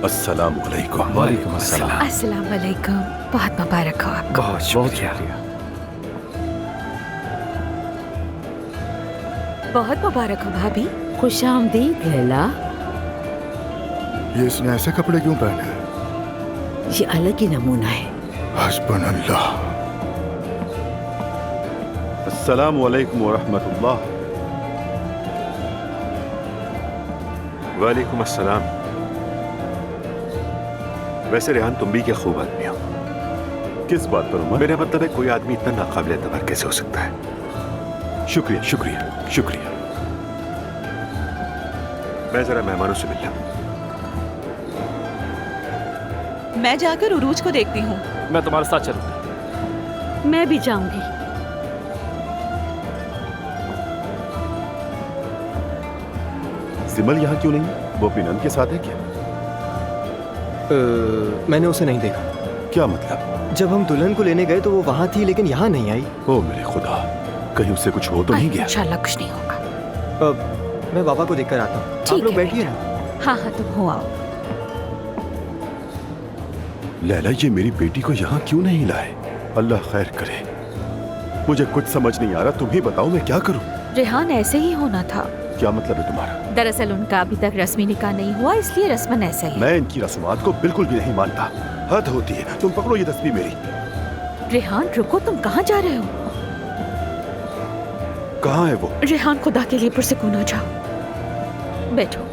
अस्सलाम वालेकुम। वालेकुम अस्सलाम। अस्सलाम वालेकुम। बहुत मुबारक हो आपको। बहुत शुक्रिया। बहुत मुबारक हो भाभी। खुश आमदीद लैला। ये इसने ऐसे कपड़े क्यों पहने हैं? ये अलग ही नमूना है। हस्बुनल्लाह। अस्सलाम वालेकुम व रहमतुल्लाह। वालेकुम अस्सलाम। वैसे रेहान, तुम भी क्या खूब आदमी हो। किस बात पर उमर? मेरा मतलब है, कोई आदमी इतना नाकाबिल एतबार कैसे हो सकता है? शुक्रिया शुक्रिया शुक्रिया। मैं जरा मेहमानों से मिल लूं। मैं जाकर उरूज को देखती हूँ। मैं तुम्हारे साथ चलूंगा। मैं भी जाऊंगी। सिमल यहाँ क्यों नहीं? वो अपनी नन के साथ है क्या? मैंने उसे नहीं देखा। क्या मतलब? जब हम दुल्हन को लेने गए तो वो वहाँ थी, लेकिन यहाँ नहीं आई। ओ मेरे खुदा, कहीं उससे कुछ हो तो नहीं गया? इंशाल्लाह कुछ नहीं होगा। मैं बाबा को देखकर आता हूँ। आप लोग बैठिए ना। हाँ हाँ, तुम हो आओ। लैला, ये मेरी बेटी को यहाँ क्यों नहीं लाए? अल्लाह खैर करे। मुझे कुछ समझ नहीं आ रहा, तुम ही बताओ मैं क्या करूँ? रेहान, ऐसे ही होना था। क्या मतलब है तुम्हारा? दरअसल उनका अभी तक रस्मी निकाह नहीं हुआ, इसलिए रस्मन ऐसा ही। मैं इनकी रस्मात को बिल्कुल भी नहीं मानता। हद होती है। तुम पकड़ो ये तस्वीर मेरी। रेहान रुको, तुम कहाँ जा रहे हो? कहाँ है वो? रेहान, खुदा के लिए पुरसुकून हो जाओ। बैठो।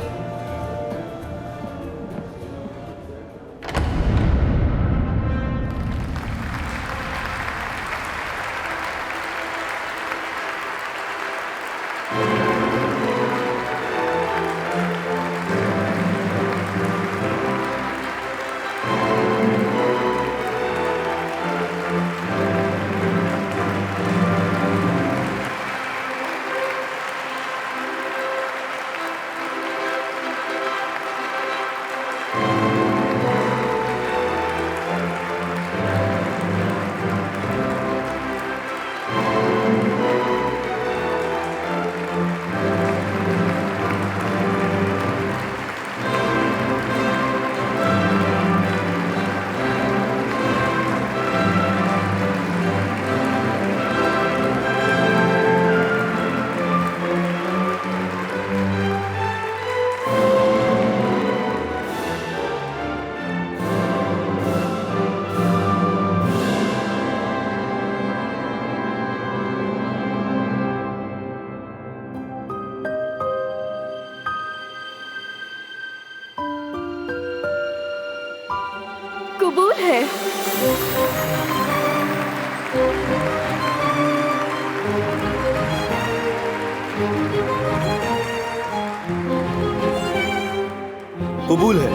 कबूल है। कबूल है।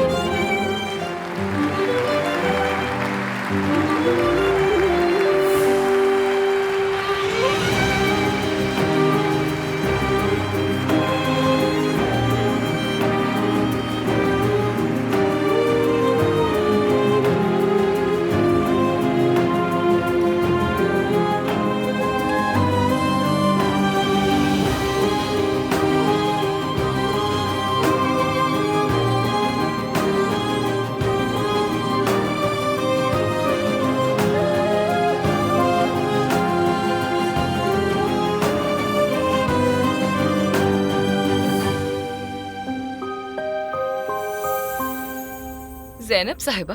ज़ैनब साहिबा,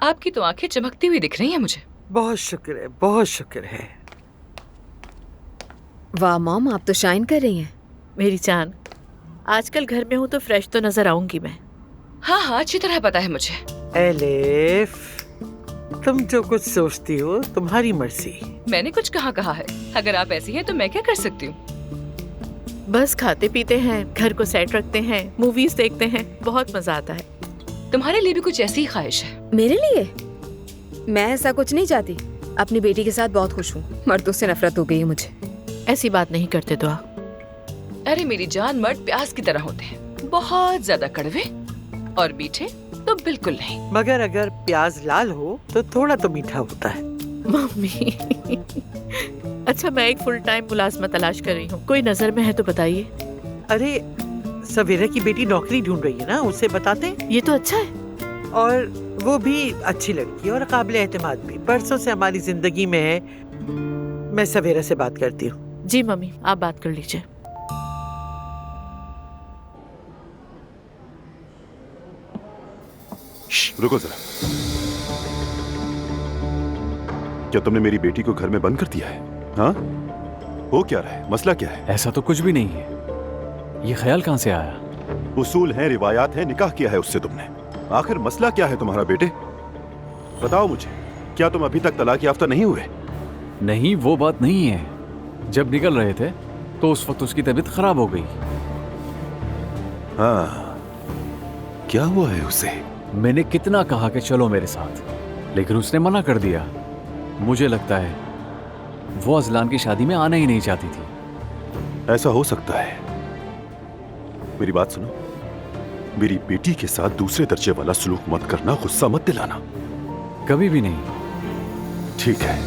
आपकी तो आंखें चमकती हुई दिख रही हैं मुझे। बहुत शुक्र है, बहुत शुक्र है। वाह मॉम, आप तो शाइन कर रही हैं। मेरी जान, आजकल घर में हूँ तो फ्रेश तो नजर आऊंगी मैं। हाँ हाँ, अच्छी तरह पता है मुझे। एलिफ, तुम जो कुछ सोचती हो तुम्हारी मर्जी। मैंने कुछ कहा है। अगर आप ऐसी हैं तो मैं क्या कर सकती हूँ। बस खाते पीते हैं, घर को सेट रखते हैं, मूवीज देखते हैं, बहुत मजा आता है। तुम्हारे लिए भी कुछ ऐसी ही ख्वाहिश है? मेरे लिए? मैं ऐसा कुछ नहीं चाहती। अपनी बेटी के साथ बहुत खुश हूँ। मर्दों से नफरत हो गई है मुझे। ऐसी बात नहीं करते तो आप। अरे मेरी जान, मर्द प्याज की तरह होते हैं, बहुत ज्यादा कड़वे और मीठे तो बिल्कुल नहीं। मगर अगर प्याज लाल हो तो थोड़ा तो मीठा होता है। मम्मी अच्छा, मैं एक फुल टाइम मुलाजमत तलाश कर रही हूँ, कोई नजर में है तो बताइए। अरे सवेरा की बेटी नौकरी ढूंढ रही है ना, उसे बताते हैं। ये तो अच्छा है, और वो भी अच्छी लड़की और काबिल एतमाद भी। परसों से हमारी जिंदगी में है। मैं सवेरा से बात करती हूँ। जी मम्मी, आप बात कर लीजिए। रुको जरा, क्या तुमने मेरी बेटी को घर में बंद कर दिया है? हाँ, हो क्या रहा है? मसला क्या है? ऐसा तो कुछ भी नहीं है। ये ख्याल कहाँ से आया? उसूल हैं, रिवायात हैं, निकाह किया है उससे तुमने। आखिर मसला क्या है तुम्हारा बेटे? बताओ मुझे, क्या तुम अभी तक तलाक याफ्ता नहीं हुए? नहीं, वो बात नहीं है। जब निकल रहे थे तो उस वक्त उसकी तबीयत खराब हो गई। हाँ, क्या हुआ है उसे? मैंने कितना कहा कि चलो मेरे साथ, लेकिन उसने मना कर दिया। मुझे लगता है वो अजलान की शादी में आना ही नहीं चाहती थी। ऐसा हो सकता है। मेरी बात सुनो, मेरी बेटी के साथ दूसरे दर्जे वाला सलूक मत करना, गुस्सा मत दिलाना। कभी भी नहीं। ठीक है।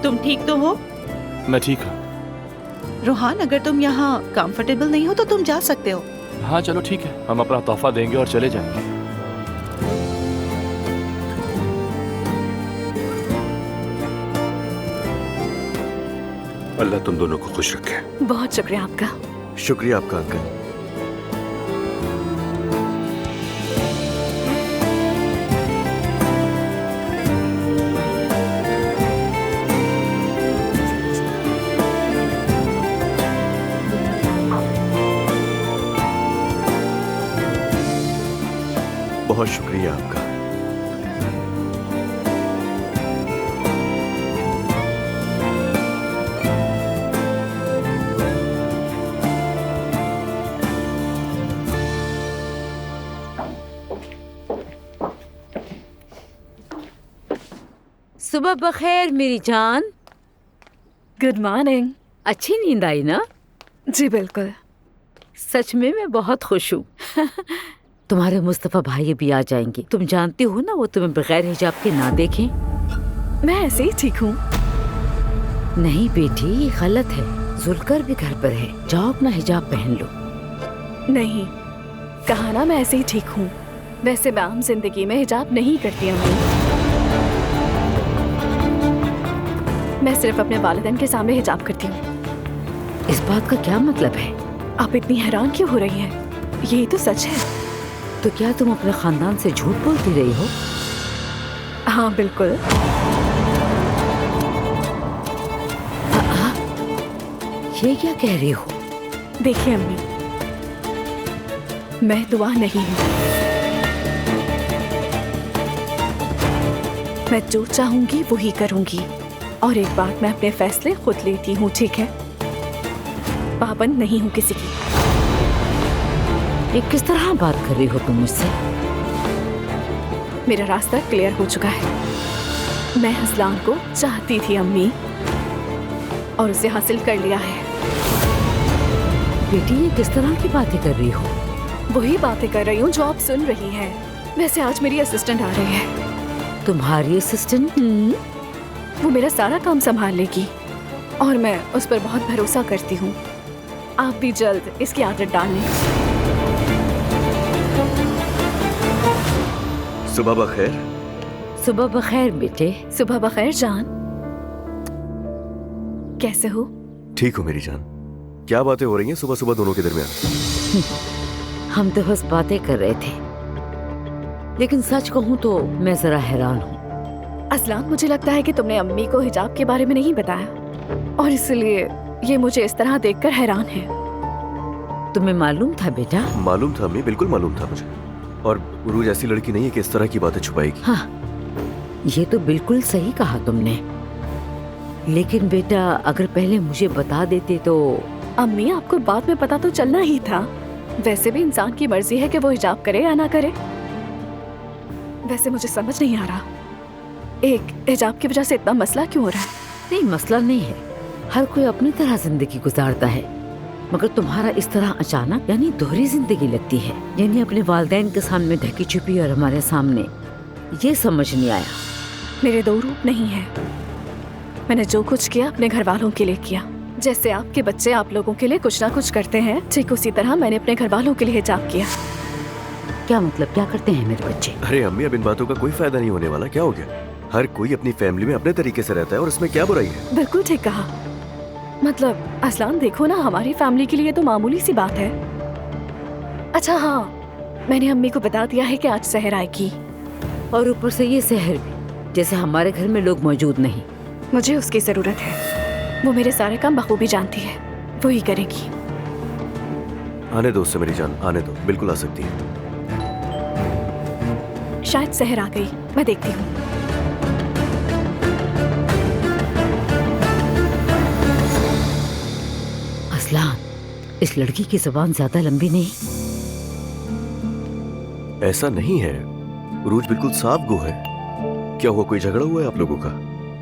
तुम ठीक तो हो? मैं ठीक हूँ। रोहान, अगर तुम यहाँ कंफर्टेबल नहीं हो तो तुम जा सकते हो। हाँ चलो ठीक है, हम अपना तोहफा देंगे और चले जाएंगे। अल्लाह तुम दोनों को खुश रखे। बहुत शुक्रिया आपका। शुक्रिया आपका अंकल। बहुत शुक्रिया आपका। सुबह बखैर मेरी जान। Good morning. अच्छी नींद आई ना? जी बिल्कुल। सच में मैं बहुत खुश हूँ। तुम्हारे मुस्तफा भाई भी आ जाएंगे। तुम जानती हो ना, वो तुम्हें बगैर हिजाब के ना देखें। मैं ऐसे ही ठीक हूँ। नहीं बेटी, ये गलत है। जुलकर भी घर पर है, जाओ अपना हिजाब पहन लो। नहीं, कहा ना मैं ऐसे ही ठीक हूँ। वैसे मैं आम जिंदगी में हिजाब नहीं करती अम्मी। मैं सिर्फ अपने वालिदैन के सामने हिजाब करती हूँ। इस बात का क्या मतलब है? आप इतनी हैरान क्यों हो रही हैं? यही तो सच है। तो क्या तुम अपने खानदान से झूठ बोलती रही हो? हाँ बिल्कुल। ये क्या कह रही हो? देखिए अम्मी, मैं दुआ नहीं हूँ। मैं जो चाहूंगी वही करूंगी। और एक बात, मैं अपने फैसले खुद लेती हूँ, ठीक है? पाबंद नहीं हूँ किसी की। ये किस तरह बात कर रही हो तुम मुझसे? मेरा रास्ता क्लियर हो चुका है। मैं अजलान को चाहती थी अम्मी, और उसे हासिल कर लिया है। बेटी, ये किस तरह की बातें कर रही हो? वही बातें कर रही हूँ जो आप सुन रही हैं। वैसे आज मेरी असिस्टेंट आ रही है। तुम्हारी असिस्टेंट? वो मेरा सारा काम संभाल लेगी और मैं उस पर बहुत भरोसा करती हूँ। आप भी जल्द इसकी आदत डाल लें। सुबह बखैर। सुबह बखैर बेटे। सुबह बखैर जान, कैसे हो? ठीक हो मेरी जान। क्या बातें हो रही हैं सुबह सुबह दोनों के दरमियान? हम तो बस बातें कर रहे थे, लेकिन सच कहूँ तो मैं जरा हैरान हूँ। असलान, मुझे लगता है कि तुमने अम्मी को हिजाब के बारे में नहीं बताया और इसलिए ये मुझे इस तरह देखकर हैरान है। तुम्हें मालूम था बेटा? मालूम था अम्मी, बिल्कुल मालूम था मुझे। और उरूज ऐसी लड़की नहीं है कि इस तरह की बातें छुपाएगी। हाँ, ये तो बिल्कुल सही कहा तुमने, लेकिन बेटा अगर पहले मुझे बता देते तो। अम्मी, आपको बाद में पता तो चलना ही था। वैसे भी इंसान की मर्जी है कि वो हिजाब करे या ना करे। वैसे मुझे समझ नहीं आ रहा, एक हिजाब की वजह से इतना मसला क्यों हो रहा है? नहीं, मसला नहीं है, हर कोई अपनी तरह जिंदगी गुजारता है, मगर तुम्हारा इस तरह अचानक यानी दोहरी जिंदगी लगती है, यानी अपने वालिदैन के सामने ढकी छुपी और हमारे सामने, ये समझ नहीं आया। मेरे दो रूप नहीं है। मैंने जो कुछ किया अपने घर वालों के लिए किया। जैसे आपके बच्चे आप लोगों के लिए कुछ ना कुछ करते हैं, ठीक उसी तरह मैंने अपने घर वालों के लिए हिजाब किया। क्या मतलब, क्या करते हैं मेरे बच्चे? अरे अम्मी, अब इन बातों का कोई फायदा नहीं होने वाला। क्या हो गया? हर कोई अपनी फैमिली में अपने तरीके से रहता है और इसमें क्या बुराई है? बिल्कुल ठीक कहा। मतलब असलान, देखो ना, हमारी फैमिली के लिए तो मामूली सी बात है। अच्छा हाँ, मैंने अम्मी को बता दिया है कि आज सहर आएगी, और ऊपर से ये सहर भी, जैसे हमारे घर में लोग मौजूद नहीं। मुझे उसकी जरूरत है। वो मेरे सारे काम बखूबी जानती है, वो ही करेगी। आने दो उससे मेरी जान, आने दो, बिल्कुल आ सकती है। शायद सहर आ गई, मैं देखती हूँ। असलान, इस लड़की की जुबान ज्यादा लंबी नहीं। ऐसा नहीं है, उरूज बिल्कुल साफ गो है। क्या हुआ, कोई झगड़ा हुआ है आप लोगों का?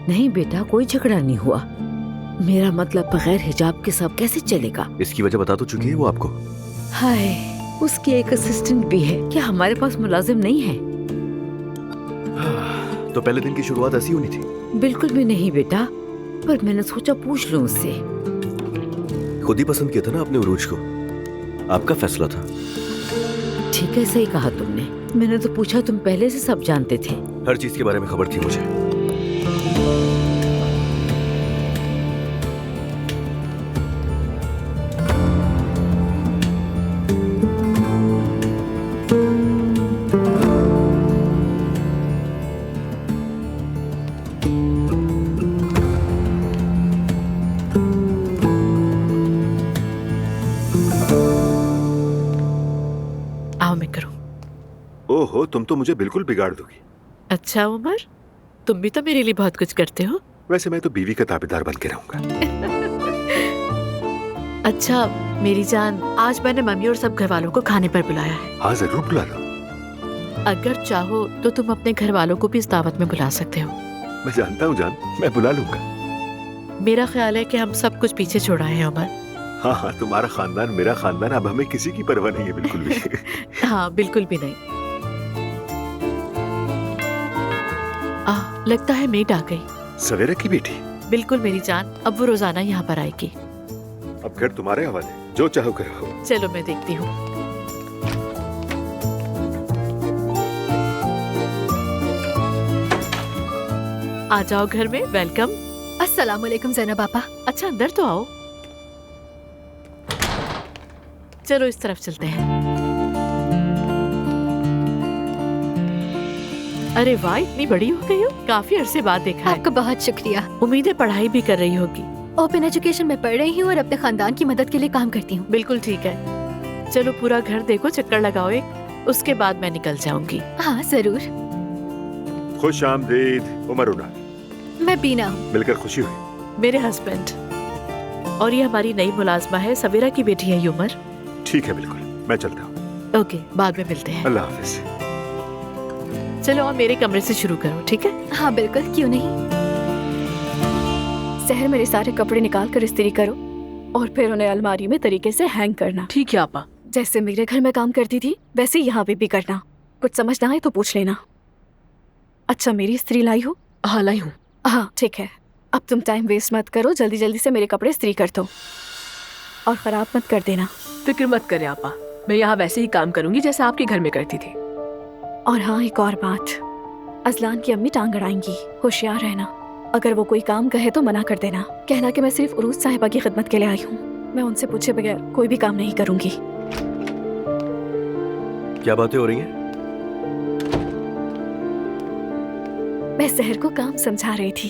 नहीं बेटा, कोई झगड़ा नहीं हुआ। मेरा मतलब बगैर हिजाब के सब कैसे चलेगा? इसकी वजह बता तो चुकी है वो आपको। हाय, उसकी एक असिस्टेंट भी है। क्या हमारे पास मुलाजिम नहीं है? तो पहले दिन की शुरुआत ऐसी होनी थी? बिल्कुल भी नहीं बेटा, पर मैंने सोचा पूछ लूं उससे। खुद ही पसंद किया था ना आपने उरूज को, आपका फैसला था। ठीक है, सही कहा तुमने। मैंने तो पूछा, तुम पहले से सब जानते थे। हर चीज के बारे में खबर थी मुझे। ओहो, तुम तो मुझे बिल्कुल बिगाड़ दोगी। अच्छा उमर, तुम भी तो मेरे लिए बहुत कुछ करते हो। वैसे मैं तो बीवी का ताबेदार बन के रहूंगा। अच्छा मेरी जान, आज मैंने मम्मी और सब घर वालों को खाने पर बुलाया है। हाँ जरूर बुला लो। अगर चाहो तो तुम अपने घर वालों को भी इस दावत में बुला सकते हो। मैं जानता हूँ जान, मैं बुला लूंगा। मेरा ख्याल है कि हम सब कुछ पीछे छोड़ाए हैं उमर। हाँ हाँ, तुम्हारा खानदान मेरा खानदान, अब हमें किसी की परवाह नहीं है बिल्कुल भी। हाँ बिल्कुल भी नहीं। लगता है मेड आ गई। सवेरा की बेटी? बिल्कुल मेरी जान, अब वो रोजाना यहाँ पर आएगी। अब घर तुम्हारे हवाले, जो चाहो करो। चलो मैं देखती हूँ। आ जाओ घर में, वेलकम। अस्सलाम वालेकुम ज़ैनब पापा। अच्छा अंदर तो आओ। चलो इस तरफ चलते हैं। अरे वाह, इतनी बड़ी हो गई हो, काफी अरसे बाद देखा है। आपका बहुत शुक्रिया। उम्मीद है पढ़ाई भी कर रही होगी। ओपन एजुकेशन में पढ़ रही हूँ और अपने खानदान की मदद के लिए काम करती हूँ। बिल्कुल ठीक है। चलो पूरा घर देखो, चक्कर लगाओ एक, उसके बाद मैं निकल जाऊंगी। हाँ जरूर। खुश आमदीद उमर उना। मैं बीना हूँ। मिलकर खुशी हुई। मेरे हस्बैंड, और ये हमारी नई मुलाजमा है, सवेरा की बेटी है ये उमर। ठीक है, बिल्कुल, मैं चलता हूँ। ओके, बाद में मिलते हैं। अल्लाह हाफिज। चलो और मेरे कमरे से शुरू करो, ठीक है? हाँ बिल्कुल, क्यों नहीं। सहर मेरे सारे कपड़े निकाल कर इस्त्री करो और फिर उन्हें अलमारी में तरीके से हैंग करना। ठीक है आपा। जैसे मेरे घर में काम करती थी वैसे यहाँ पे भी करना। कुछ समझ ना आए तो पूछ लेना। अच्छा, मेरी इस्त्री लाई हो? हाँ लाई हूँ। हाँ ठीक है। अब तुम टाइम वेस्ट मत करो, जल्दी जल्दी से मेरे कपड़े इस्त्री कर दो और खराब मत कर देना। फिक्र मत करें आपा, मैं यहाँ वैसे ही काम करूंगी जैसे आपके घर में करती थी। और हाँ, एक और बात, अजलान की अम्मी टांग अड़ाएंगी, होशियार रहना। अगर वो कोई काम कहे तो मना कर देना, कहना कि मैं सिर्फ उरूस साहिबा की खिदमत के लिए आई हूँ, मैं उनसे पूछे बगैर कोई भी काम नहीं करूंगी। क्या बातें हो रही हैं? मैं सहर को काम समझा रही थी।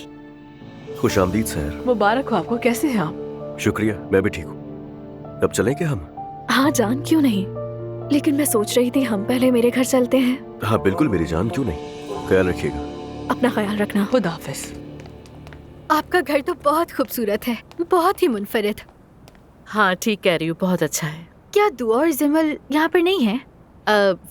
खुश आमदीद सहर। मुबारक हो आपको, कैसे हैं आप? शुक्रिया, मैं भी ठीक हूँ। अब चलें क्या हम? हाँ जान, क्यों नहीं, लेकिन मैं सोच रही थी हम पहले मेरे घर चलते हैं। हाँ बिल्कुल मेरी जान, क्यों नहीं। ख्याल रखिएगा। अपना ख्याल रखना। खुदा हाफिज। आपका घर तो बहुत खूबसूरत है, बहुत ही मुनफरिद। हाँ ठीक कह रही हूँ, बहुत अच्छा है। क्या दुआ और जिमल यहाँ पर नहीं है?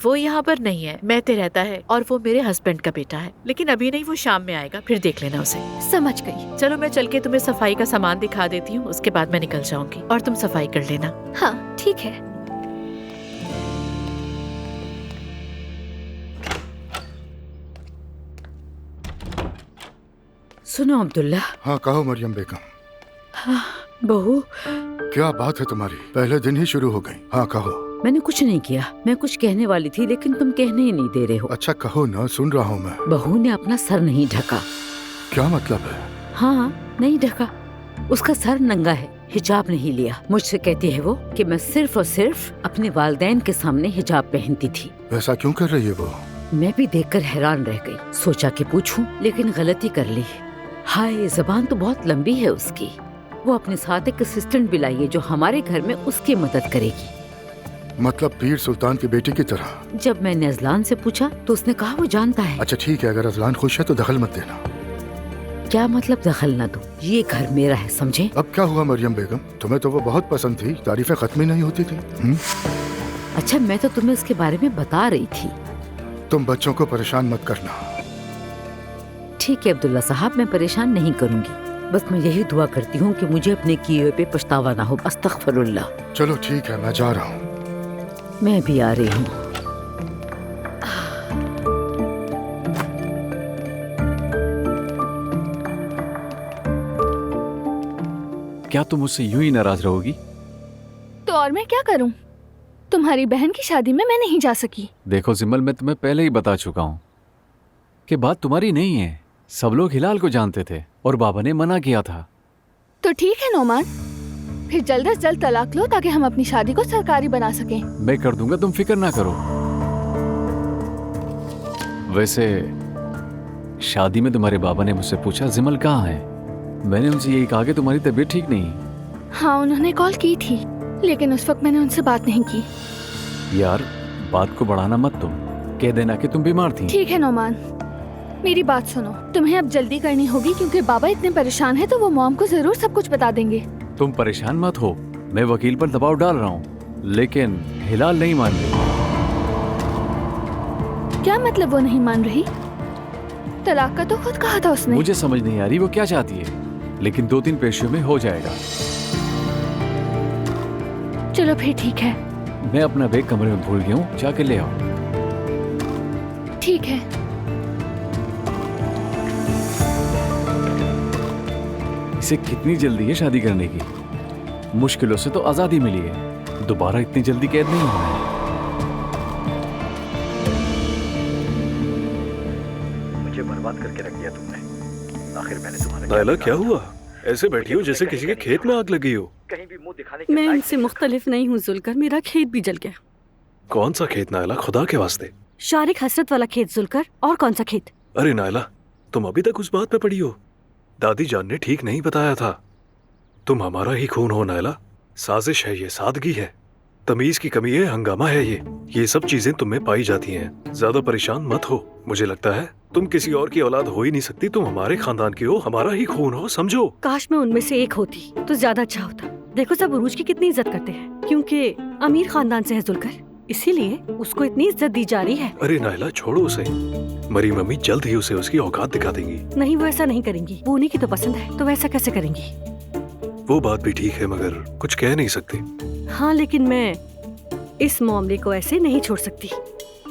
वो यहाँ पर नहीं है, महते रहता है और वो मेरे हस्बैंड का बेटा है, लेकिन अभी नहीं, वो शाम में आएगा, फिर देख लेना उसे। समझ गई। चलो मैं चल के तुम्हें सफाई का सामान दिखा देती हूँ, उसके बाद मैं निकल जाऊंगी और तुम सफाई कर लेना। हाँ ठीक है। सुनो अब्दुल्ला। हाँ कहो मरियम बेगम। हाँ बहू, क्या बात है तुम्हारी, पहले दिन ही शुरू हो गई। हाँ कहो। मैंने कुछ नहीं किया, मैं कुछ कहने वाली थी लेकिन तुम कहने ही नहीं दे रहे हो। अच्छा कहो ना, सुन रहा हूँ मैं। बहू ने अपना सर नहीं ढका। क्या मतलब है? हाँ नहीं ढका, उसका सर नंगा है, हिजाब नहीं लिया। मुझसे कहती है वो कि मैं सिर्फ और सिर्फ अपने वालिदैन के सामने हिजाब पहनती थी। ऐसा क्यों कर रही है वो? मैं भी देखकर हैरान रह गई, सोचा कि पूछूं, लेकिन गलती कर ली। हाय, जबान तो बहुत लंबी है उसकी। वो अपने साथ एक असिस्टेंट भी लाई है जो हमारे घर में उसकी मदद करेगी। मतलब पीर सुल्तान की बेटी की तरह? जब मैंने अजलान से पूछा तो उसने कहा वो जानता है। अच्छा ठीक है, अगर अजलान खुश है तो दखल मत देना। क्या मतलब दखल न दो? ये घर मेरा है, समझे? अब क्या हुआ मरियम बेगम, तुम्हें तो वो बहुत पसंद थी, तारीफें खत्म ही नहीं होती थी। अच्छा मैं तो तुम्हें उसके बारे में बता रही थी। तुम बच्चों को परेशान मत करना। ठीक है अब्दुल्ला साहब, मैं परेशान नहीं करूंगी। बस मैं यही दुआ करती हूँ कि मुझे अपने किए हुए पे पछतावा ना हो। अस्तगफिरुल्लाह। चलो ठीक है, मैं जा रहा हूँ। मैं भी आ रही हूँ। क्या तुम मुझसे यूं ही नाराज रहोगी? तो और मैं क्या करूं? तुम्हारी बहन की शादी में मैं नहीं जा सकी। देखो जिमल, मैं तुम्हें पहले ही बता चुका हूँ कि बात तुम्हारी नहीं है। सब लोग हिलाल को जानते थे और बाबा ने मना किया था। तो ठीक है नोमान, फिर जल्द से जल्द तलाक लो ताकि हम अपनी शादी को सरकारी बना सकें। मैं कर दूंगा, तुम फिक्र ना करो। वैसे शादी में तुम्हारे बाबा ने मुझसे पूछा जिमल कहाँ है। मैंने उनसे यही कहा कि तुम्हारी तबीयत ठीक नहीं। हाँ उन्होंने कॉल की थी, लेकिन उस वक्त मैंने उनसे बात नहीं की। यार बात को बढ़ाना मत, तुम कह देना कि तुम बीमार थी। ठीक है नोमान, मेरी बात सुनो, तुम्हें अब जल्दी करनी होगी क्योंकि बाबा इतने परेशान हैं तो वो मॉम को जरूर सब कुछ बता देंगे। तुम परेशान मत हो, मैं वकील पर दबाव डाल रहा हूँ, लेकिन हिलाल नहीं मान रही। क्या मतलब वो नहीं मान रही? तलाक का तो खुद कहा था उसने। मुझे समझ नहीं आ रही वो क्या चाहती है, लेकिन 2-3 पेशियों में हो जाएगा। चलो फिर ठीक है। मैं अपना बैग कमरे में भूल गया हूँ, जाके ले आओ। ठीक है। इसे कितनी जल्दी है शादी करने की। मुश्किलों से तो आजादी मिली है, दोबारा इतनी जल्दी कैद नहीं होना है। मुझे बर्बाद करके रख दिया तुमने। आखिर मैंने तुम्हारा नायला क्या हुआ? ऐसे बैठी हो जैसे किसी के खेत में आग लगी हो। कहीं भी मुंह दिखाने मैं इनसे मुख्तलिफ नहीं हूँ जुल्कर, मेरा खेत भी जल गया। कौन सा खेत नायला, खुदा के वास्ते? शारिक हसरत वाला खेत जुल्कर। और कौन सा खेत? अरे नायला, तुम अभी तक उस बात पे पड़ी हो? दादी जान ने ठीक नहीं बताया था। तुम हमारा ही खून हो नायला। साजिश है ये, सादगी है, तमीज की कमी है, हंगामा है ये सब चीजें तुम में पाई जाती हैं। ज्यादा परेशान मत हो। मुझे लगता है तुम किसी और की औलाद हो ही नहीं सकती। तुम हमारे खानदान की हो, हमारा ही खून हो, समझो। काश मैं उनमें से एक होती तो ज्यादा अच्छा होता। देखो सब उरूज की कितनी इज्जत करते हैं, क्योंकि अमीर खानदान से है जुल्कर, इसीलिए उसको इतनी इज्जत दी जा रही है। अरे नायला छोड़ो उसे, मरी मम्मी जल्द ही उसे उसकी औकात दिखा देंगी। नहीं, वो ऐसा नहीं करेंगी, वो उन्हीं की तो पसंद है, तो वैसा कैसे करेंगी? वो बात भी ठीक है, मगर कुछ कह नहीं सकते। हाँ लेकिन मैं इस मामले को ऐसे नहीं छोड़ सकती।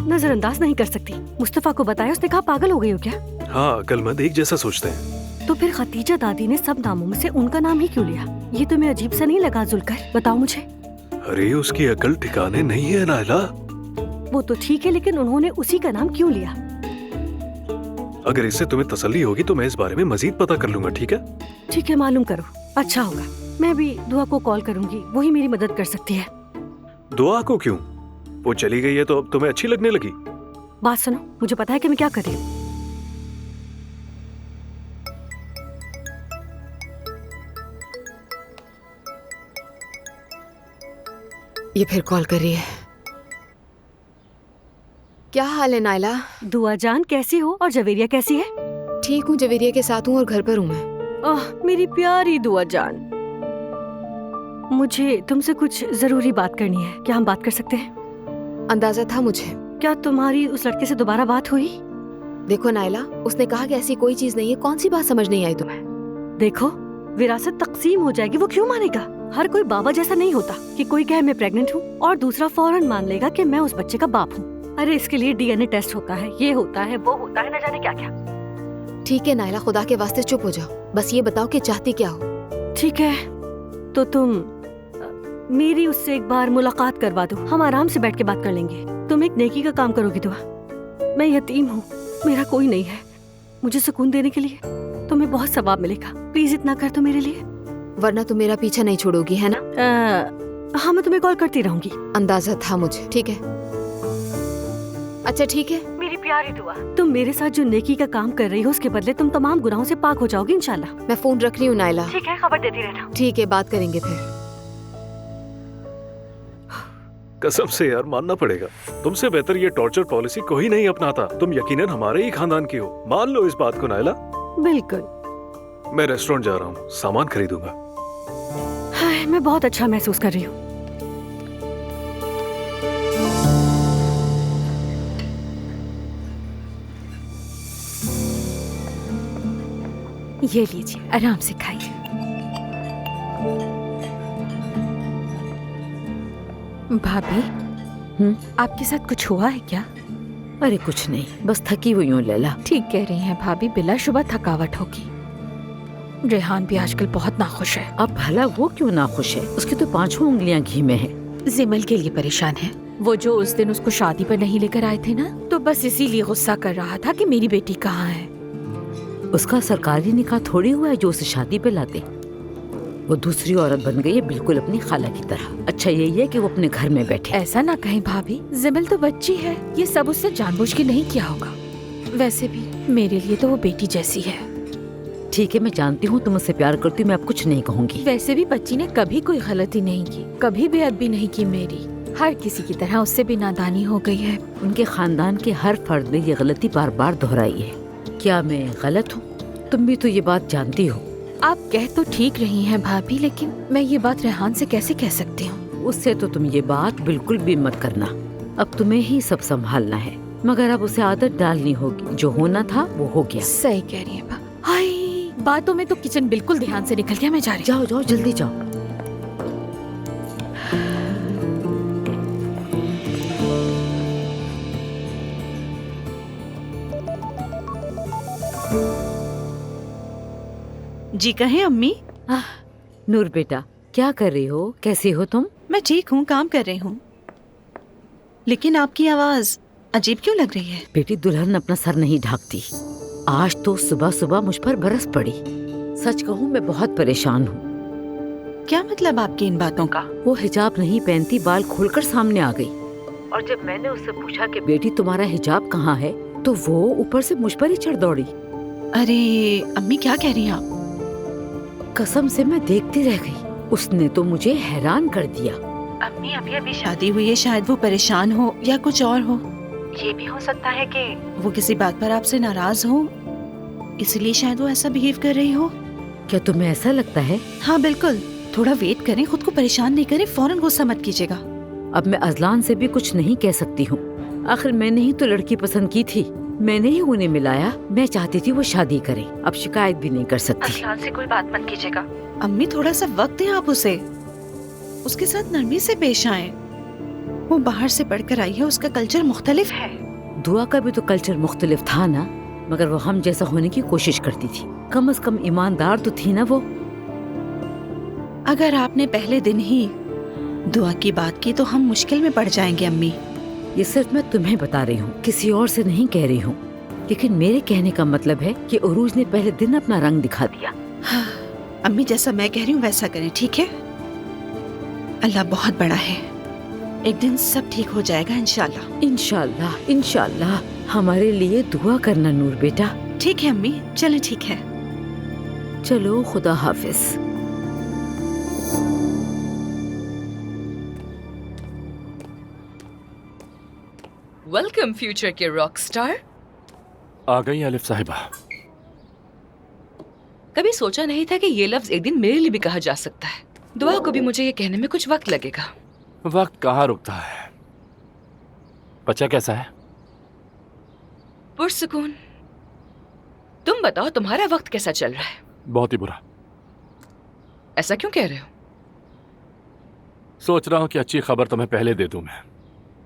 नजरअंदाज नहीं कर सकती। मुस्तफा को बताया, उसने कहा पागल हो गई हो क्या? हाँ, अक्लमंद एक जैसा सोचते हैं। तो फिर खतीजा दादी ने सब नामों में से उनका नाम ही क्यों लिया? ये तुम्हें अजीब सा नहीं लगा जुलकर? बताओ मुझे। अरे उसकी अकल ठिकाने नहीं है नायला। वो तो ठीक है, लेकिन उन्होंने उसी का नाम क्यों लिया? अगर इससे तुम्हें तसल्ली होगी तो मैं इस बारे में मजीद पता कर लूंगा, ठीक है? ठीक है, मालूम करो, अच्छा होगा। मैं भी दुआ को कॉल करूंगी, वही मेरी मदद कर सकती है। दुआ को क्यों? वो चली गई है तो अब तुम्हें अच्छी लगने लगी? बात सुनो, मुझे पता है कि मैं क्या कर रही हूँ। ये फिर कॉल कर रही है। क्या हाल है नायला? दुआ जान कैसी हो और जवेरिया कैसी है? ठीक हूँ, जवेरिया के साथ हूँ और घर पर हूँ मैं। ओह मेरी प्यारी दुआ जान, मुझे तुमसे कुछ जरूरी बात करनी है। क्या हम बात कर सकते हैं? अंदाजा था मुझे। क्या तुम्हारी उस लड़के से दोबारा बात हुई? देखो नायला, उसने कहा कि ऐसी कोई चीज नहीं है। कौन सी बात समझ नहीं आई तुम्हें? देखो, विरासत तकसीम हो जाएगी, वो क्यों मानेगा? हर कोई बाबा जैसा नहीं होता कि कोई कहे मैं प्रेग्नेंट हूँ और दूसरा फौरन मान लेगा कि मैं उस बच्चे का बाप हूँ। अरे इसके लिए डीएनए टेस्ट होता है, ये होता है, वो होता है, न जाने क्या क्या। ठीक है नायला, खुदा के वास्ते चुप हो जाओ। बस ये बताओ कि चाहती क्या हो। ठीक है, तो तुम मेरी उससे एक बार मुलाकात करवा दो, हम आराम से बैठ के बात कर लेंगे। तुम एक नेकी का काम करोगी दुआ। मैं यतीम हूँ, मेरा कोई नहीं है। मुझे सुकून देने के लिए तुम्हें बहुत सवाब मिलेगा। प्लीज इतना कर दो मेरे लिए, वरना तुम मेरा पीछा नहीं छोड़ोगी, है ना? हाँ, मैं तुम्हें कॉल करती रहूंगी। अंदाजा था मुझे। ठीक है, अच्छा ठीक है मेरी प्यारी दुआ। तुम मेरे साथ जो नेकी का काम कर रही हो, उसके बदले तुम तमाम गुनाहों से पाक हो जाओगी इंशाल्लाह। मैं फोन रख रही हूँ नायला। ठीक है, खबर देती रहना। ठीक है, बात करेंगे फिर। कसम से यार मानना पड़ेगा, तुमसे बेहतर ये टॉर्चर पॉलिसी कोई नहीं अपनाता। तुम यकीनन हमारे ही खानदान की हो, मान लो इस बात को नायला। बिल्कुल। मैं रेस्टोरेंट जा रहा हूँ, सामान खरीदूंगा। हाय, मैं बहुत अच्छा महसूस कर रही हूँ। ये लीजिए, आराम से खाइए। भाभी, आपके साथ कुछ हुआ है क्या? अरे कुछ नहीं, बस थकी हुई हूँ लैला। ठीक कह रही हैं भाभी, बिलाशुबा थकावट होगी। रेहान भी आजकल बहुत नाखुश है। अब भला वो क्यों नाखुश है? उसकी तो 5 उंगलियां घी में है। जिमल के लिए परेशान है। वो जो उस दिन उसको शादी पर नहीं लेकर आए थे ना, तो बस इसीलिए गुस्सा कर रहा था कि मेरी बेटी कहाँ है। उसका सरकारी निकाह थोड़ी हुआ है जो उसे शादी पे लाते। वो दूसरी औरत बन गई है, बिल्कुल अपनी खाला की तरह। अच्छा यही है कि वो अपने घर में बैठे। ऐसा ना कहें भाभी, जिमल तो बच्ची है, ये सब उससे जानबूझ के नहीं किया होगा। वैसे भी मेरे लिए तो वो बेटी जैसी है। ठीक है, मैं जानती हूँ तुम उससे प्यार करती हो, मैं अब कुछ नहीं कहूँगी। वैसे भी बच्ची ने कभी कोई गलती नहीं की, कभी बेअदबी नहीं की मेरी। हर किसी की तरह उससे भी नादानी हो गई है। उनके खानदान के हर फर्द ने ये गलती बार बार दोहराई है। क्या मैं गलत हूँ? तुम भी तो ये बात जानती हो। आप कह तो ठीक रही हैं भाभी, लेकिन मैं ये बात रेहान से कैसे कह सकती हूँ? उससे तो तुम ये बात बिल्कुल भी मत करना। अब तुम्हें ही सब संभालना है, मगर अब उसे आदत डालनी होगी। जो होना था वो हो गया। सही कह रही है। हाय, बातों में तो किचन बिल्कुल ध्यान से निकल गया। मैं जा रही। जाओ जाओ, जल्दी जाओ। जी कहें अम्मी। नूर बेटा, क्या कर रही हो? कैसी हो तुम? मैं ठीक हूँ, काम कर रही हूँ। लेकिन आपकी आवाज अजीब क्यों लग रही है? बेटी, दुल्हन अपना सर नहीं ढाकती। आज तो सुबह सुबह मुझ पर बरस पड़ी। सच कहूँ मैं बहुत परेशान हूँ। क्या मतलब आपकी इन बातों का? वो हिजाब नहीं पहनती, बाल खोलकर सामने आ गई। और जब मैंने उससे पूछा कि बेटी तुम्हारा हिजाब कहाँ है, तो वो ऊपर से मुझ पर ही चढ़ दौड़ी। अरे अम्मी, क्या कह रही हैं आप? कसम से मैं देखती रह गई। उसने तो मुझे हैरान कर दिया। अम्मी, अभी अभी शादी हुई है, शायद वो परेशान हो या कुछ और हो। ये भी हो सकता है कि वो किसी बात पर आपसे नाराज हो, इसलिए शायद वो ऐसा बिहेव कर रही हो। क्या तुम्हें ऐसा लगता है? हाँ बिल्कुल। थोड़ा वेट करें, खुद को परेशान नहीं करें, फौरन गुस्सा मत कीजिएगा। अब मैं अजलान से भी कुछ नहीं कह सकती हूँ। आखिर मैंने ही तो लड़की पसंद की थी, मैंने ही उन्हें मिलाया। मैं चाहती थी वो शादी करे, अब शिकायत भी नहीं कर सकती। अजलान से कोई बात मत कीजिएगा। अम्मी, थोड़ा सा वक्त दें आप उसे, उसके साथ नरमी से पेश आएं। वो बाहर से पढ़कर आई है, उसका कल्चर मुख्तलिफ है। दुआ का भी तो कल्चर मुख्तलिफ था ना, मगर वो हम जैसा होने की कोशिश करती थी। कम से कम ईमानदार तो थी ना वो। अगर आपने पहले दिन ही दुआ की बात की तो हम मुश्किल में पड़ जाएंगे अम्मी। ये सिर्फ मैं तुम्हें बता रही हूँ, किसी और से नहीं कह रही हूँ। लेकिन मेरे कहने का मतलब है कि उरूज ने पहले दिन अपना रंग दिखा दिया। हाँ, अम्मी जैसा मैं कह रही हूँ वैसा करें, ठीक है? अल्लाह बहुत बड़ा है, एक दिन सब ठीक हो जाएगा इंशाल्लाह। इंशाल्लाह इंशाल्लाह। हमारे लिए दुआ करना नूर बेटा। ठीक है अम्मी, चलो ठीक है। चलो, खुदा हाफिज। वेलकम फ्यूचर के रॉक स्टार। आ गई अलिफ साहिबा। कभी सोचा नहीं था कि ये लफ्ज एक दिन मेरे लिए भी कहा जा सकता है। दुआ को भी मुझे ये कहने में कुछ वक्त लगेगा। वक्त कहाँ रुकता है। बच्चा कैसा है? पुरसुकून। तुम बताओ, तुम्हारा वक्त कैसा चल रहा है? बहुत ही बुरा। ऐसा क्यों कह रहे हो? सोच रहा हूँ कि अच्छी खबर तुम्हें पहले दे दूं मैं।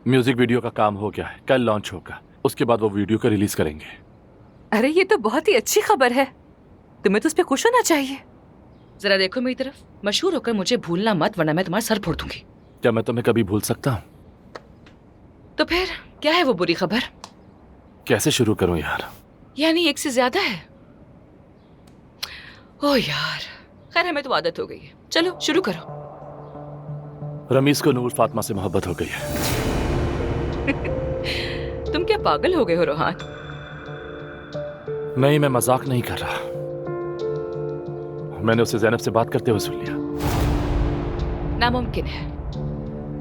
म्यूजिक वीडियो का काम हो गया है, कल लॉन्च होगा। उसके बाद वो वीडियो को रिलीज करेंगे। अरे ये तो बहुत ही अच्छी खबर है, तुम्हें तो उस पर खुश होना चाहिए। जरा देखो मेरी तरफ, मशहूर होकर मुझे भूलना मत, वरना मैं तुम्हारा सर फोड़ दूंगी। क्या मैं तुम्हें कभी भूल सकता हूँ? तो फिर क्या है वो बुरी खबर? कैसे शुरू करूं यार? यानी एक से ज्यादा है? ओह यार, खैर हमें तो आदत हो गई है। चलो शुरू करो। रमीज को नूर फातिमा से मोहब्बत हो गई है। तुम क्या पागल हो गए हो रोहान? नहीं, मैं मजाक नहीं कर रहा। मैंने उसे ज़ैनब से बात करते हुए सुन लिया। नामुमकिन है।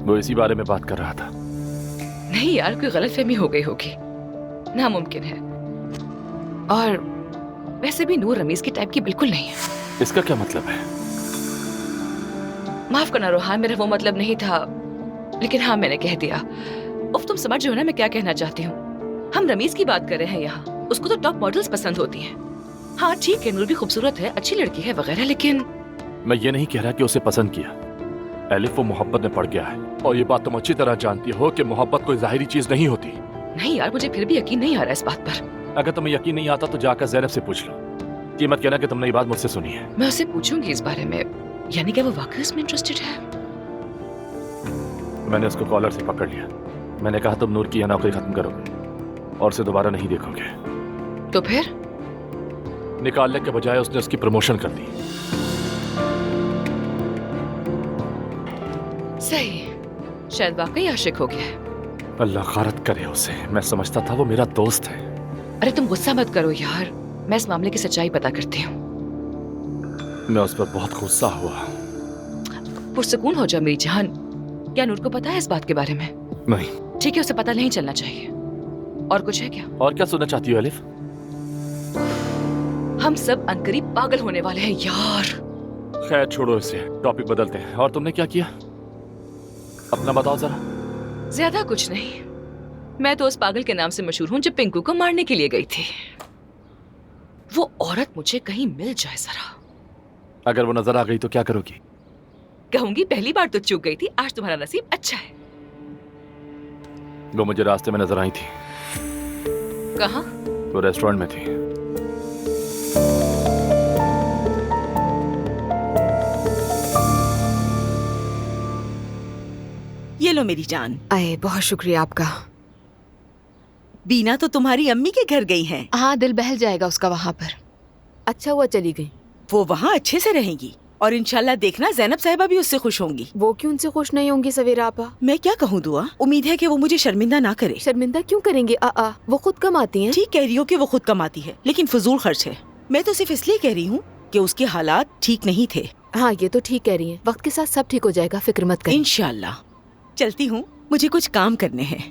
वो इसी बारे में बात कर रहा था। नहीं यार, कोई गलतफहमी हो गई होगी। नामुमकिन है। और वैसे भी नूर रमीज की टाइप की बिल्कुल नहीं है। इसका क्या मतलब है? माफ करना रोहान, मेरा वो मतलब नहीं था, लेकिन हाँ मैंने कह दिया। उफ, तुम समझ रहे हो ना मैं क्या कहना चाहती हूँ। हम रमीज की बात कर रहे हैं यहाँ। उसको तो टॉप मॉडल्स पसंद होती हैं। हाँ ठीक है, नूर भी खूबसूरत है, अच्छी लड़की है वगैरह, लेकिन मैं ये नहीं कह रहा कि उसे पसंद किया। एलिफ वो मोहब्बत में पड़ गया है, और ये बात तुम अच्छी तरह जानती हो कि मोहब्बत कोई जाहिरी चीज नहीं होती। नहीं यार, मुझे फिर भी यकीन नहीं आ रहा इस बात पर। अगर तुम्हें यकीन नहीं आता तो जाकर ज़ैनब से पूछ लो। ये मत कहना कि तुमने ये बात मुझसे सुनी है। मैं उससे पूछूंगी इस बारे में। यानी क्या वो वाकई इसमें इंटरेस्टेड है? मैंने उसको कॉलर से पकड़ लिया। मैंने कहा तुम नूर की यह नौकरी खत्म करोगे और उसे दोबारा नहीं देखोगे। तो फिर? निकालने के बजाय उसने उसकी प्रमोशन कर दी। सही, शायद वाकई आशिक हो गया है। अल्लाह खारत करे उसे। मैं समझता था वो मेरा दोस्त है। अरे तुम गुस्सा मत करो यार, मैं इस मामले की सच्चाई पता करती हूँ। मैं उस पर बहुत गुस्सा हुआ। पुरसुकून हो जा मेरी जान। क्या नूर को पता है इस बात के बारे में? नहीं। ठीक है, उसे पता नहीं चलना चाहिए। और कुछ है क्या? और क्या सुनना चाहती हो अलिफ? हम सब अनकरीब पागल होने वाले हैं यार। खैर छोड़ो इसे, टॉपिक बदलते हैं। और तुमने क्या किया? अपना बताओ जरा। ज्यादा कुछ नहीं। मैं तो उस पागल के नाम से मशहूर हूँ जो पिंकू को मारने के लिए गई थी। वो औरत मुझे कहीं मिल जाए जरा। अगर वो नजर आ गई तो क्या करोगी? कहूंगी पहली बार तो चूक गई थी, आज तुम्हारा नसीब अच्छा है। वो मुझे रास्ते में नजर आई थी। कहाँ? वो रेस्टोरेंट में थी। ये लो मेरी जान। आए, बहुत शुक्रिया आपका। बीना तो तुम्हारी अम्मी के घर गई हैं। हाँ, दिल बहल जाएगा उसका वहाँ पर। अच्छा हुआ चली गई। वो वहाँ अच्छे से रहेंगी और इंशाल्लाह देखना ज़ैनब साहिबा भी उससे खुश होंगी। वो क्यों उनसे खुश नहीं होंगी सवेरा आपा? मैं क्या कहूँ दुआ, उम्मीद है कि वो मुझे शर्मिंदा ना करे। शर्मिंदा क्यों करेंगे? वो खुद कमाती हैं। ठीक कह रही हो कि वो खुद कमाती है, लेकिन फजूल खर्च है। मैं तो सिर्फ इसलिए कह रही हूँ कि उसके हालात ठीक नहीं थे। हाँ ये तो ठीक कह रही हैं। वक्त के साथ सब ठीक हो जाएगा, फिक्र मत करें। इंशाल्लाह। चलती हूँ, मुझे कुछ काम करने हैं।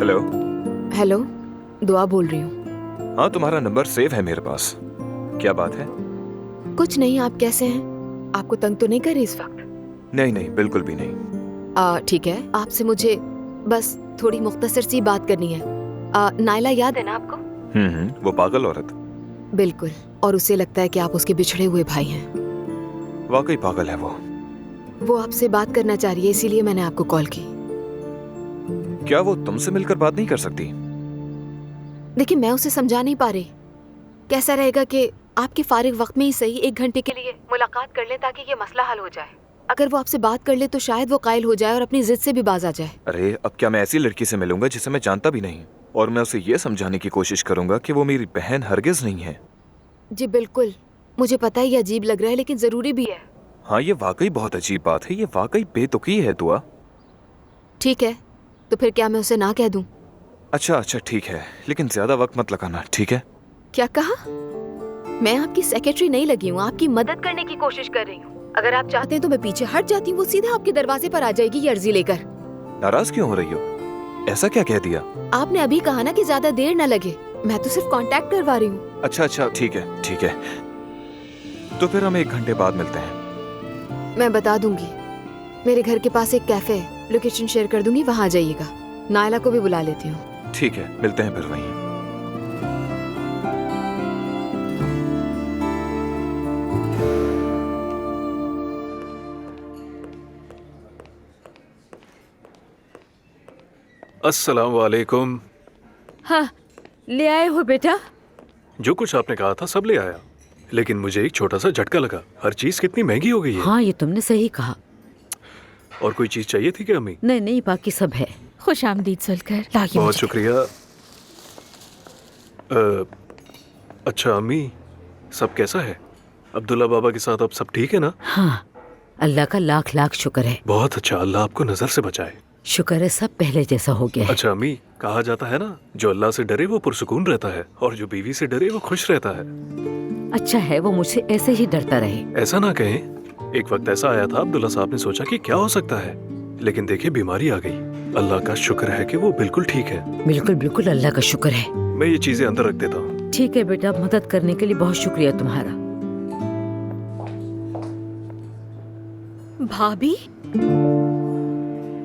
हेलो। हेलो, दुआ बोल रही हूँ। हाँ, तुम्हारा नंबर सेव है मेरे पास। क्या बात है? कुछ नहीं, आप कैसे हैं? आपको तंग तो नहीं कर रही इस वक्त? नहीं नहीं, बिल्कुल भी नहीं। ठीक है, आपसे मुझे बस थोड़ी मुख्तसर सी बात करनी है। नायला याद है ना आपको? वो पागल औरत। बिल्कुल, और उसे लगता है कि आप उसके बिछड़े हुए भाई हैं। वाकई पागल है वो आपसे बात करना चाह रही है, इसीलिए मैंने आपको कॉल की। क्या वो तुमसे मिलकर बात नहीं कर सकती? देखिए, मैं उसे समझा नहीं पा रही। कैसा रहेगा कि आपके फारिग वक्त में ही सही 1 घंटे के लिए मुलाकात कर ले ताकि ये मसला हल हो जाए। अगर वो आपसे बात कर ले तो शायद वो कायल हो जाए और अपनी जिद से भी बाज आ जाए। अरे अब क्या मैं ऐसी लड़की से मिलूंगा जिसे मैं जानता भी नहीं, और मैं उसे ये समझाने की कोशिश करूंगा कि वो मेरी बहन हरगिज नहीं है। जी बिल्कुल, मुझे पता है ये अजीब लग रहा है, लेकिन जरूरी भी है। हाँ, ये वाकई बहुत अजीब बात है। ये वाकई बेतुकी है दुआ। ठीक है, तो फिर क्या मैं उसे ना कह दूं? अच्छा ठीक है, लेकिन ज्यादा वक्त मत लगाना, ठीक है? क्या कहा? मैं आपकी सेक्रेटरी नहीं लगी हूँ, आपकी मदद करने की कोशिश कर रही हूँ। अगर आप चाहते हैं तो मैं पीछे हट जाती हूँ, वो सीधा आपके दरवाजे पर आ जाएगी ये अर्जी लेकर। नाराज क्यों हो रही हो? ऐसा क्या कह दिया? आपने अभी कहा ना कि ज्यादा देर न लगे, मैं तो सिर्फ कांटेक्ट करवा रही हूँ। अच्छा ठीक है। तो फिर हम 1 घंटे बाद मिलते हैं। मैं बता दूंगी, मेरे घर के पास एक कैफे है, लोकेशन शेयर कर दूंगी, वहाँ आ जाइएगा। नायला को भी बुला लेती हूँ। ठीक है, मिलते हैं फिर वहीं। अस्सलाम वालेकुम। हाँ, ले आए हो बेटा? जो कुछ आपने कहा था सब ले आया, लेकिन मुझे एक छोटा सा झटका लगा। हर चीज कितनी महंगी हो गई है। हाँ, ये तुमने सही कहा। और कोई चीज चाहिए थी क्या अम्मी? नहीं, बाकी सब है। खुश आमदीद सुलकर। बहुत शुक्रिया। अच्छा अम्मी, सब कैसा है? अब्दुल्ला बाबा के साथ अब सब ठीक है ना? हाँ, अल्लाह का लाख लाख शुक्र है। बहुत अच्छा, अल्लाह आपको नजर से बचाए। शुक्र है सब पहले जैसा हो गया है। अच्छा अम्मी, कहा जाता है ना, जो अल्लाह से डरे वो पुरसुकून रहता है, और जो बीवी से डरे वो खुश रहता है। अच्छा है वो मुझसे ऐसे ही डरता रहे। ऐसा ना कहें। एक वक्त ऐसा आया था, अब्दुल्ला साहब ने सोचा कि क्या हो सकता है, लेकिन देखिए बीमारी आ गई। अल्लाह का शुक्र है कि वो बिल्कुल ठीक है। बिल्कुल अल्लाह का शुक्र है। मैं ये चीजें अंदर रख देता हूँ। ठीक है बेटा, मदद करने के लिए बहुत शुक्रिया तुम्हारा। भाभी,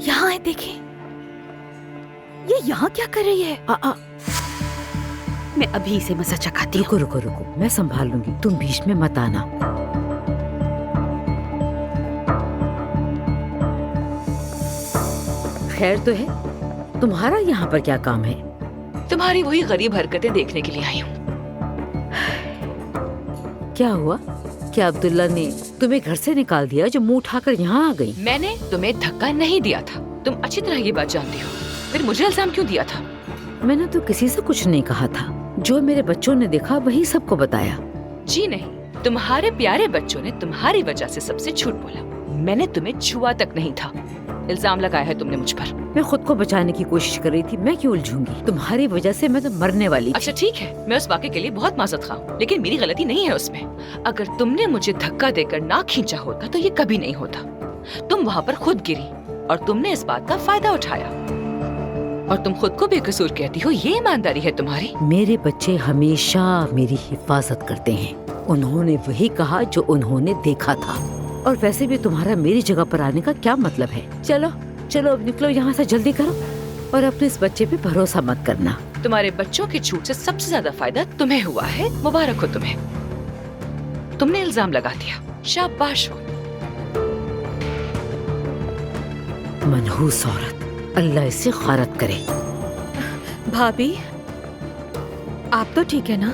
यहाँ है, देखिए। ये यहाँ क्या कर रही है? मैं अभी इसे मजा चखाती हूँ। रुको, मैं संभाल लूंगी, तुम बीच में मत आना। खैर तो है, तुम्हारा यहाँ पर क्या काम है? तुम्हारी वही गरीब हरकतें देखने के लिए आई हूँ। क्या हुआ? क्या अब्दुल्ला ने तुम्हें घर से निकाल दिया जो मुंह उठाकर यहाँ आ गई? मैंने तुम्हें धक्का नहीं दिया था, तुम अच्छी तरह ये बात जानती हो। फिर मुझे इल्जाम क्यों दिया था? मैंने तो किसी से कुछ नहीं कहा था, जो मेरे बच्चों ने देखा वही सबको बताया। जी नहीं, तुम्हारे प्यारे बच्चों ने तुम्हारी वजह से सबसे झूठ बोला। मैंने तुम्हें छुआ तक नहीं था। इल्जाम लगाया है तुमने मुझ पर। मैं खुद को बचाने की कोशिश कर रही थी, मैं क्यों उलझूंगी? तुम्हारी वजह से मैं तो मरने वाली थी। अच्छा ठीक है, मैं उस वाक़े के लिए बहुत माजरत खा हूं, लेकिन मेरी गलती नहीं है उसमें। अगर तुमने मुझे धक्का देकर ना खींचा होता तो ये कभी नहीं होता। तुम वहाँ पर खुद गिरी और तुमने इस बात का फायदा उठाया, और तुम खुद को बेकसूर कहती हो। ये ईमानदारी है तुम्हारी? मेरे बच्चे हमेशा मेरी हिफाजत करते हैं। उन्होंने वही कहा जो उन्होंने देखा था। और वैसे भी तुम्हारा मेरी जगह पर आने का क्या मतलब है? चलो अब निकलो यहाँ से, जल्दी करो, और अपने इस बच्चे पे भरोसा मत करना। तुम्हारे बच्चों के झूठ से सबसे ज्यादा फायदा तुम्हें हुआ है। मुबारक हो तुम्हें, तुमने इल्जाम लगा दिया। शाबाश हो। मनहूस औरत, अल्लाह इसे खारत करे। भाभी, आप तो ठीक है ना?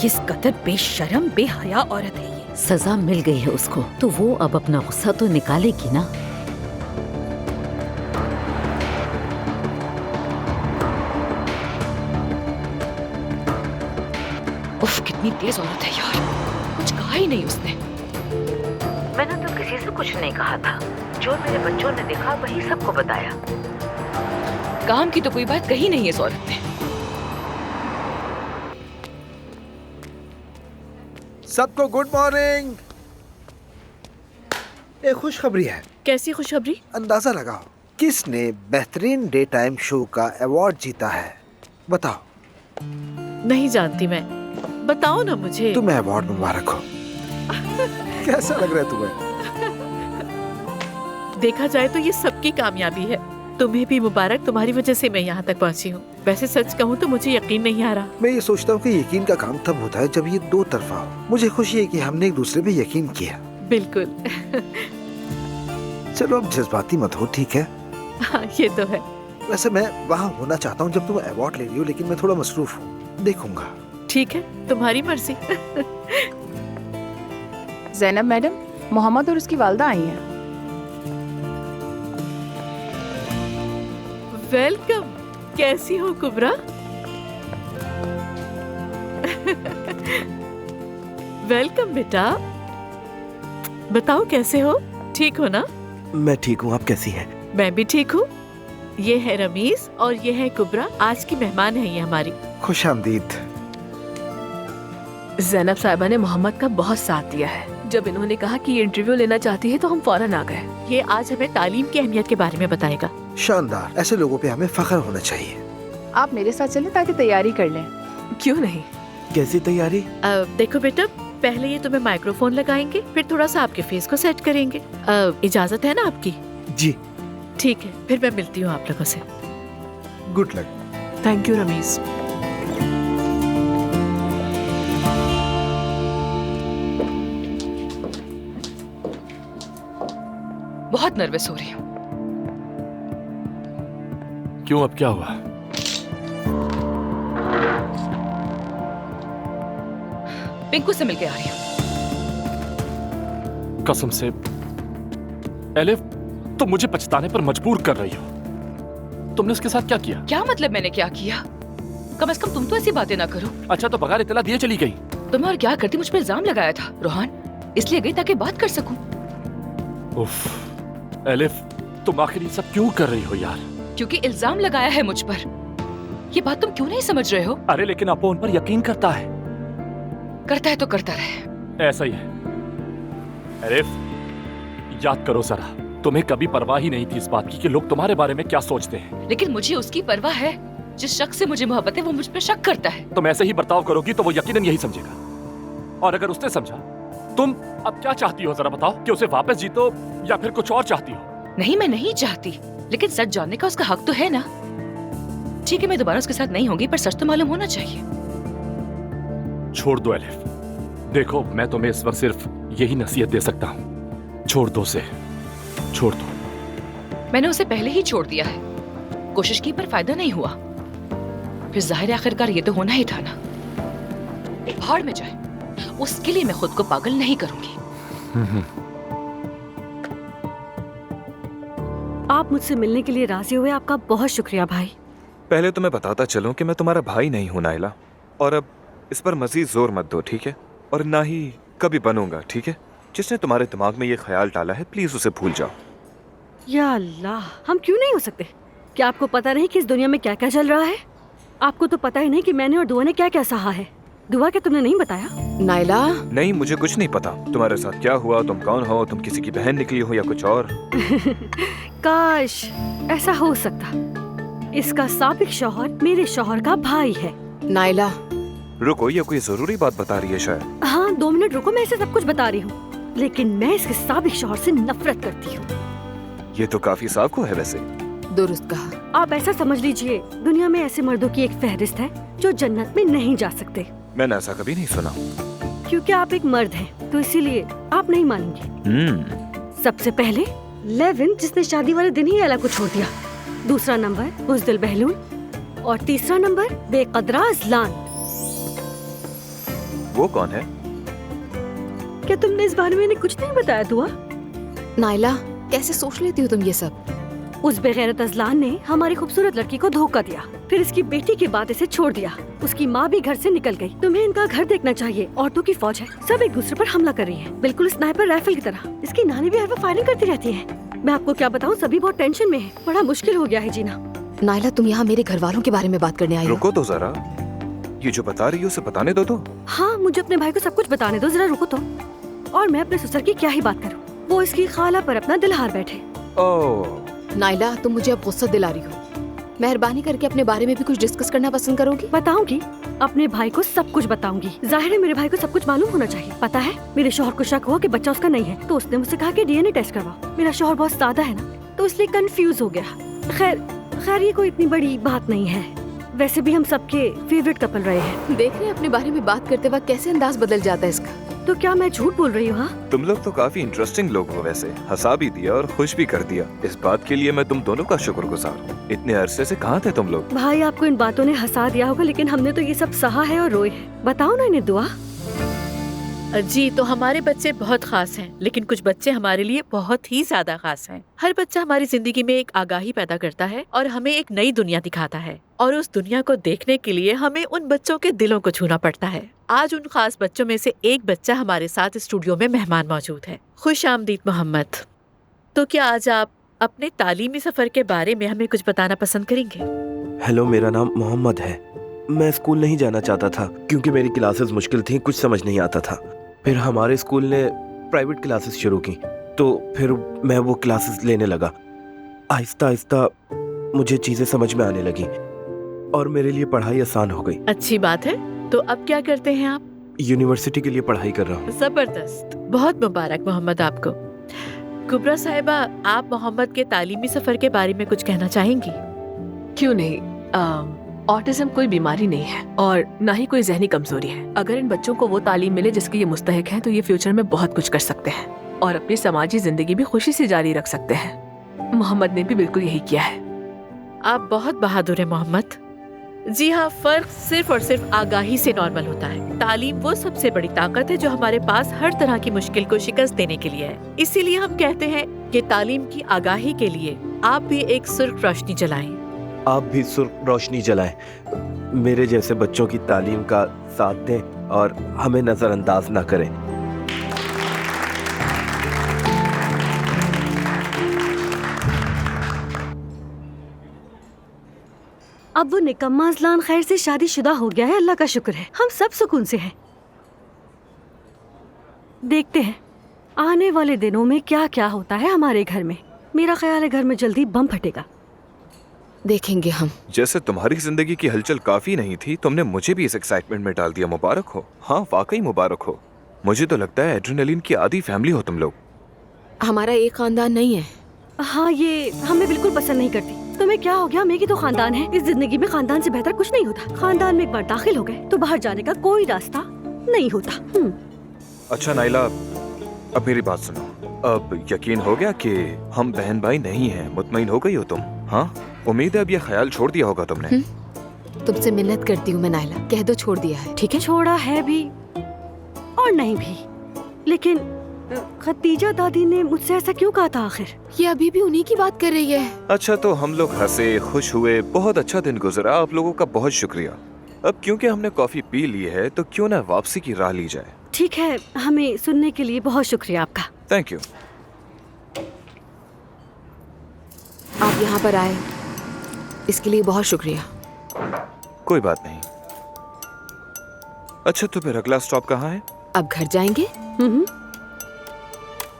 किस कदर बेशर्म बेहया औरत है ये। सजा मिल गई है उसको, तो वो अब अपना गुस्सा तो निकालेगी ना। उफ, कितनी तेज औरत है यार, कुछ कहा ही नहीं उसने। मैंने तो किसी से कुछ नहीं कहा था, जो मेरे बच्चों ने देखा वही सबको बताया। काम की तो कोई बात कही नहीं है इस औरत ने। सबको गुड मॉर्निंग। एक खुशखबरी है। कैसी खुशखबरी? अंदाजा लगाओ किसने बेहतरीन डे टाइम शो का अवार्ड जीता है, बताओ। नहीं जानती मैं, बताओ ना मुझे। तुम्हें अवार्ड मुबारक हो। कैसा लग रहा है तुम्हें? देखा जाए तो ये सबकी कामयाबी है। तुम्हें भी मुबारक, तुम्हारी वजह से मैं यहाँ तक पहुँची हूँ। वैसे सच कहूँ तो मुझे यकीन नहीं आ रहा। मैं ये सोचता हूँ कि यकीन का काम तब होता है जब ये दो तरफा हो। मुझे खुशी है कि हमने एक दूसरे पे यकीन किया। बिल्कुल। चलो अब जज्बाती मत हो, ठीक है? हाँ, ये तो है। वैसे मैं वहाँ होना चाहता हूँ जब तुम अवार्ड ले रही हो, लेकिन मैं थोड़ा मसरूफ हूँ, देखूंगा। ठीक है, तुम्हारी मर्जी। ज़ैनब मैडम, मोहम्मद और उसकी वालदा आई हैं। वेलकम। कैसी हो कुबरा? वेलकम बेटा। बताओ कैसे हो? ठीक हो ना? मैं ठीक हूँ, आप कैसी हैं? मैं भी ठीक हूँ। ये है रमीज और ये है कुबरा। आज की मेहमान है ये हमारी। खुशामदीद। ज़ैनब साहिबा ने मोहम्मद का बहुत साथ दिया है। जब इन्होंने कहा कि ये इंटरव्यू लेना चाहती है तो हम फौरन आ गए। ये आज हमें तालीम की अहमियत के बारे में बताएगा। शानदार, ऐसे लोगों पे हमें फख्र होना चाहिए। आप मेरे साथ चलें ताकि तैयारी कर लें। क्यों नहीं? कैसी तैयारी? देखो बेटा, पहले ये तुम्हें माइक्रोफोन लगाएंगे, फिर थोड़ा सा आपके फेस को सेट करेंगे। इजाजत है ना आपकी? जी ठीक है, फिर मैं मिलती हूँ आप लोगों से। Good luck. Thank you Ramiz. बहुत नर्वस हो रही हूँ। क्यों, अब क्या हुआ? पिंकू से मिलके आ रही हूँ। कसम से एलिफ, तुम मुझे पछताने पर मजबूर कर रही हो। तुमने उसके साथ क्या किया? क्या मतलब मैंने क्या किया? कम से कम तुम तो ऐसी बातें ना करो। अच्छा, तो बगैर इतला दिए चली गई? तुम्हें और क्या करती? मुझ पर इल्जाम लगाया था रोहान, इसलिए गई ताकि बात कर सकूं। उफ, एलिफ, तुम आखिर ये सब क्यों कर रही हो यार? क्योंकि इल्जाम लगाया है मुझ पर। ये बात तुम क्यों नहीं समझ रहे हो? अरे लेकिन अपो उन पर यकीन करता है। करता है तो करता रहे। ऐसा ही है। एलिफ, याद करो जरा, तुम्हें कभी परवाह ही नहीं थी इस बात की कि लोग तुम्हारे बारे में क्या सोचते हैं। लेकिन मुझे उसकी परवाह है। जिस शख्स से मुझे मोहब्बत है वो मुझ पर शक करता है। तुम ऐसे ही बर्ताव करोगी तो वो यकीनन यही समझेगा। और अगर उसने समझा, तुम अब क्या चाहती हो जरा बताओ? कि उसे वापस जीतो या फिर कुछ और चाहती हो? नहीं, मैं नहीं चाहती, लेकिन सच जानने का उसका हक तो है ना। ठीक है, मैं दोबारा उसके साथ नहीं होंगी, पर सच तो मालूम होना चाहिए। छोड़ दो एलिफ। देखो, मैं तुम्हें इस वक्त सिर्फ यही नसीहत दे सकता हूँ, छोड़ दो उसे, छोड़ दो। मैंने उसे पहले ही छोड़ दिया है। कोशिश की पर फायदा नहीं हुआ। फिर जाहिर आखिरकार ये तो होना ही था ना। भाड़ में जाए, उसके लिए मैं खुद को पागल नहीं करूंगी। आप मुझसे मिलने के लिए राजी हुए, आपका बहुत शुक्रिया भाई। पहले तो मैं बताता चलूं कि मैं तुम्हारा भाई नहीं हूं नाइला, और अब इस पर मजीद जोर मत दो, ठीक है? और ना ही कभी बनूंगा, ठीक है? जिसने तुम्हारे दिमाग में ये ख्याल डाला है, प्लीज उसे भूल जाओ। या अल्लाह, हम क्यों नहीं हो सकते? क्या आपको पता नहीं कि इस दुनिया में क्या क्या चल रहा है? आपको तो पता ही नहीं कि मैंने और दुआ ने क्या क्या सहा है। दुआ क्या तुमने नहीं बताया? नाइला, नहीं, मुझे कुछ नहीं पता तुम्हारे साथ क्या हुआ, तुम कौन हो, तुम किसी की बहन निकली हो या कुछ और। काश ऐसा हो सकता। इसका साबिक शौहर मेरे शौहर का भाई है। नाइला, रुको, ये कोई जरूरी बात बता रही है शायद। हाँ, 2 मिनट रुको, मैं इसे सब कुछ बता रही हूँ। लेकिन मैं इसके साबिक शौहर से नफरत करती हूँ। ये तो काफी साफ है वैसे। दुरुस्त कहा। आप ऐसा समझ लीजिए, दुनिया में ऐसे मर्दों की एक फहरिस्त है जो जन्नत में नहीं जा सकते। मैंने ऐसा कभी नहीं सुना। क्योंकि आप एक मर्द हैं, तो इसीलिए आप नहीं मानेंगे। सबसे पहले लेविन, जिसने शादी वाले दिन ही एला को छोड़ दिया। दूसरा नंबर बुज़दिल बहलून, और तीसरा नंबर बेकदरा अज़लान। वो कौन है? क्या तुमने इस बारे में इन्हें कुछ नहीं बताया दुआ? नाइला, कैसे सोच लेती हो तुम ये सब? उस बेगैरत अज़लान ने हमारी खूबसूरत लड़की को धोखा दिया, फिर इसकी बेटी के बाद इसे छोड़ दिया। उसकी माँ भी घर से निकल गई। तुम्हें इनका घर देखना चाहिए। औरतों की फौज है, सब एक दूसरे पर हमला कर रही हैं, बिल्कुल स्नाइपर राइफल की तरह। इसकी नानी भी हर वक्त फायरिंग करती रहती है। मैं आपको क्या बताऊँ, सभी बहुत टेंशन में है। बड़ा मुश्किल हो गया है जीना। नाइला, तुम यहाँ मेरे घर वालों के बारे में बात करने आई हो? रुको तो जरा, ये जो बता रही हो उसे बताने दो। हाँ, मुझे अपने भाई को सब कुछ बताने दो, जरा रुको तो। और मैं अपने ससुर की क्या ही बात करूँ, वो इसकी खाला पर अपना दिल हार बैठे। ओह नाइला, तुम मुझे अब गुस्सा दिला रही हो। मेहरबानी करके अपने बारे में भी कुछ डिस्कस करना पसंद करोगी? बताऊंगी, अपने भाई को सब कुछ बताऊंगी। जाहिर है मेरे भाई को सब कुछ मालूम होना चाहिए। पता है, मेरे शौहर को शक हुआ कि बच्चा उसका नहीं है, तो उसने मुझसे कहा कि डीएनए टेस्ट करवाओ। मेरा शौहर बहुत सादा है ना, तो इसलिए कंफ्यूज हो गया। खैर ये कोई इतनी बड़ी बात नहीं है। वैसे भी हम सबके फेवरेट कपल रहे हैं। देख रहे हैं अपने बारे में बात करते वक्त कैसे अंदाज बदल जाता है इसका। तो क्या मैं झूठ बोल रही हूँ? हाँ, तुम लोग तो काफी इंटरेस्टिंग लोग हो वैसे। हंसा भी दिया और खुश भी कर दिया। इस बात के लिए मैं तुम दोनों का शुक्रगुजार हूँ। इतने अरसे से कहाँ थे तुम लोग? भाई आपको इन बातों ने हंसा दिया होगा, लेकिन हमने तो ये सब सहा है और रोए हैं। बताओ ना इन्हें दुआ। जी, तो हमारे बच्चे बहुत खास हैं, लेकिन कुछ बच्चे हमारे लिए बहुत ही ज्यादा खास हैं। हर बच्चा हमारी जिंदगी में एक आगाही पैदा करता है और हमें एक नई दुनिया दिखाता है, और उस दुनिया को देखने के लिए हमें उन बच्चों के दिलों को छूना पड़ता है। आज उन खास बच्चों में से एक बच्चा हमारे साथ स्टूडियो में मेहमान मौजूद है। खुश आमदीद मोहम्मद। तो क्या आज आप अपने तालीमी सफर के बारे में हमें कुछ बताना पसंद करेंगे? हेलो, मेरा नाम मोहम्मद है। मैं स्कूल नहीं जाना चाहता था क्योंकि मेरी क्लासेस मुश्किल थी, कुछ समझ नहीं आता था। फिर हमारे स्कूल ने प्राइवेट क्लासेस शुरू की, तो फिर मैं वो क्लासेस लेने लगा। आहिस्ता आहिस्ता मुझे चीजें समझ में आने लगी और मेरे लिए पढ़ाई आसान हो गई। अच्छी बात है। तो अब क्या करते हैं आप? यूनिवर्सिटी के लिए पढ़ाई कर रहा हूँ। जबरदस्त, बहुत मुबारक मोहम्मद आपको। कुबरा साहिबा, आप मोहम्मद के तालीमी सफर के बारे में कुछ कहना चाहेंगी? क्यों नहीं। ऑटिज्म कोई बीमारी नहीं है और ना ही कोई ज़हनी कमजोरी है। अगर इन बच्चों को वो तालीम मिले जिसके ये मुस्तहिक हैं, तो ये फ्यूचर में बहुत कुछ कर सकते हैं और अपनी समाजी जिंदगी भी खुशी से जारी रख सकते हैं। मोहम्मद ने भी बिल्कुल यही किया है। आप बहुत बहादुर हैं मोहम्मद। जी हाँ, फर्क सिर्फ और सिर्फ आगाही से नॉर्मल होता है। तालीम वो सबसे बड़ी ताकत है जो हमारे पास हर तरह की मुश्किल को शिकस्त देने के लिए है। इसीलिए हम कहते हैं कि तालीम की आगाही के लिए आप भी एक सुर्ख रोशनी जलाएं। आप भी सुर्ख रोशनी जलाएं, मेरे जैसे बच्चों की तालीम का साथ दें और हमें नजरअंदाज ना करें। अब वो निकम्मा अज़लान खैर से शादीशुदा हो गया है, अल्लाह का शुक्र है। हम सब सुकून से हैं। देखते हैं आने वाले दिनों में क्या क्या होता है हमारे घर में। मेरा ख्याल है घर में जल्दी बम फटेगा। देखेंगे हम। जैसे तुम्हारी जिंदगी की हलचल काफी नहीं थी, तुमने मुझे भी इस एक्साइटमेंट में डाल दिया। मुबारक हो। हाँ, वाकई मुबारक हो। मुझे तो लगता है एड्रेनलिन की आधी फैमिली हो तुम लोग। हमारा एक खानदान नहीं है। हाँ, ये हमें बिल्कुल पसंद नहीं करती। तुम्हें क्या हो गया? मेरी तो खानदान है। इस जिंदगी में खानदान से बेहतर कुछ नहीं होता। खानदान में एक बार दाखिल हो गए तो बाहर जाने का कोई रास्ता नहीं होता। अच्छा नाइला, अब मेरी बात सुनो। अब यकीन हो गया कि हम बहन भाई नहीं हैं? मुतमईन हो गई हो तुम? हाँ, उम्मीद है अब ये ख्याल छोड़ दिया होगा तुमने। तुमसे मिन्नत करती हूँ मैं नाइला, कह दो छोड़ दिया है। ठीक है? छोड़ा है भी और नहीं भी, लेकिन खतीजा दादी ने मुझसे ऐसा क्यों कहा था आखिर? ये अभी भी उन्हीं की बात कर रही है। अच्छा, तो हम लोग हंसे, खुश हुए, बहुत अच्छा दिन गुजरा। आप लोगों का बहुत शुक्रिया। अब क्योंकि हमने कॉफी पी ली है, तो क्यों ना वापसी की राह ली जाए। ठीक है, हमें सुनने के लिए बहुत शुक्रिया आपका। Thank you. आप यहाँ पर आए इसके लिए बहुत शुक्रिया। कोई बात नहीं। अच्छा, तो फिर अगला स्टॉप कहाँ है? अब घर जाएंगे।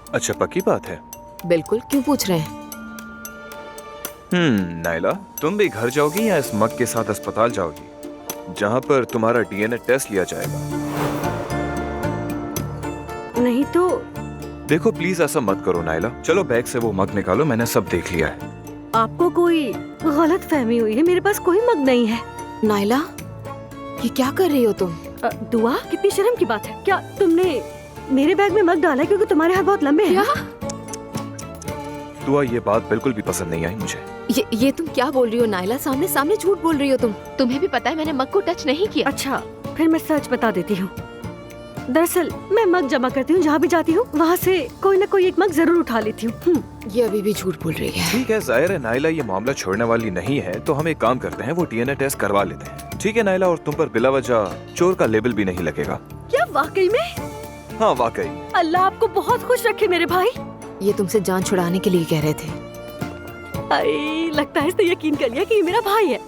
अच्छा, पक्की बात है? बिल्कुल, क्यों पूछ रहे हैं? नाइला, तुम भी घर जाओगी या इस मग के साथ अस्पताल जाओगी, जहाँ पर तुम्हारा डीएनए टेस्ट लिया जाएगा? नहीं तो देखो प्लीज ऐसा मत करो नाइला। चलो बैग से वो मग निकालो, मैंने सब देख लिया है। आपको कोई गलत फहमी हुई है। मेरे पास कोई मग नहीं है। नाइला, ये क्या कर रही हो तुम? दुआ, कितनी शर्म की बात है। क्या तुमने मेरे बैग में मग डाला है क्योंकि तुम्हारे हाथ बहुत लंबे हैं? दुआ, ये बात बिल्कुल भी पसंद नहीं आई मुझे। ये तुम क्या बोल रही हो नाइला? सामने सामने झूठ बोल रही हो तुम। तुम्हें भी पता है मैंने मग को टच नहीं किया। अच्छा, फिर मैं सच बता देती हूँ। दरअसल मैं मग जमा करती हूँ, जहाँ भी जाती हूँ वहाँ से कोई न कोई एक मग जरूर उठा लेती हूँ। ये अभी भी झूठ बोल रही है। ठीक है, जाहिर है नाइला ये मामला छोड़ने वाली नहीं है, तो हम एक काम करते हैं, वो डीएनए टेस्ट करवा लेते हैं। ठीक है नाइला, और तुम पर बिला वजह चोर का लेबल भी नहीं लगेगा। क्या वाकई में? हाँ वाकई। अल्लाह आपको बहुत खुश रखे मेरे भाई। ये तुमसे जान छुड़ाने के लिए कह रहे थे। लगता है इसने यकीन कर लिया कि ये मेरा भाई है।